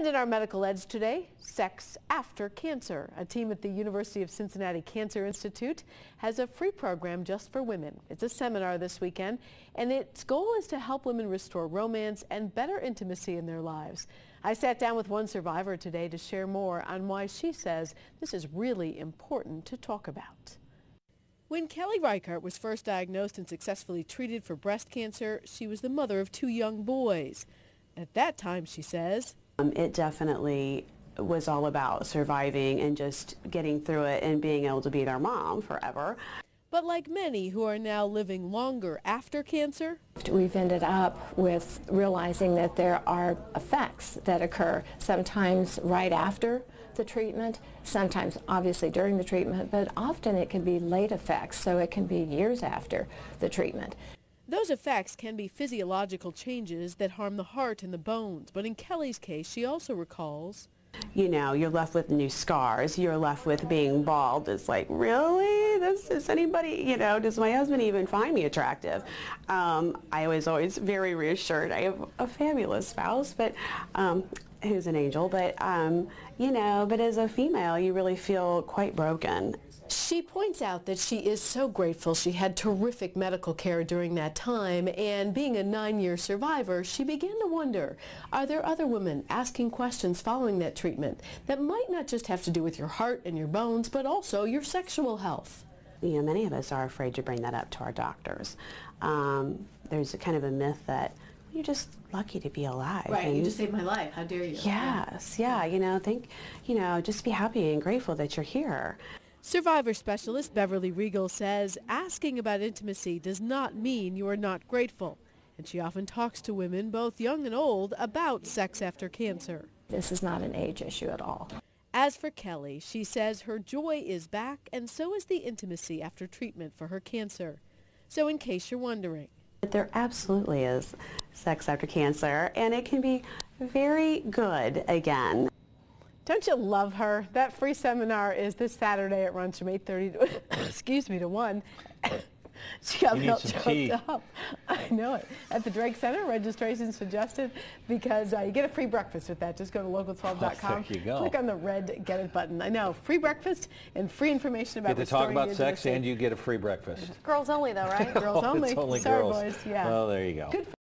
And in our Medical Edge today, sex after cancer. A team at the University of Cincinnati Cancer Institute has a free program just for women. It's a seminar this weekend, and its goal is to help women restore romance and better intimacy in their lives. I sat down with one survivor today to share more on why she says this is really important to talk about. When Kelly Reichart was first diagnosed and successfully treated for breast cancer, she was the mother of 2 young boys. At that time, she says, it definitely was all about surviving and just getting through it and being able to be their mom forever. But like many who are now living longer after cancer, we've ended up with realizing that there are effects that occur sometimes right after the treatment, sometimes obviously during the treatment, but often it can be late effects, so it can be years after the treatment. Those effects can be physiological changes that harm the heart and the bones, but in Kelly's case, she also recalls, you know, you're left with new scars, you're left with being bald. It's like, really? Does anybody, you know, does my husband even find me attractive? I was always very reassured. I have a fabulous spouse, but who's an angel, but, you know, but as a female, you really feel quite broken. She points out that she is so grateful she had terrific medical care during that time, and being a 9-year survivor, she began to wonder, are there other women asking questions following that treatment that might not just have to do with your heart and your bones, but also your sexual health? You know, many of us are afraid to bring that up to our doctors. There's a kind of a myth that you're just lucky to be alive. Right, and you just saved my life, how dare you? Yes, yeah, you know, just be happy and grateful that you're here. Survivor specialist Beverly Regal says asking about intimacy does not mean you are not grateful. And she often talks to women, both young and old, about sex after cancer. This is not an age issue at all. As for Kelly, she says her joy is back, and so is the intimacy after treatment for her cancer. So in case you're wondering. There absolutely is sex after cancer, and it can be very good again. Don't you love her? That free seminar is this Saturday. It runs from 8:30 to 1. She got me all choked up. I know it. At the Drake Center, registration suggested because you get a free breakfast with that. Just go to local12.com. There you go. Click on the red Get It button. I know. Free breakfast and free information about get to talk about sex and you get a free breakfast. Girls only though, right? Girls only. It's only Sorry, girls. boys. Yeah. Well, there you go. Good.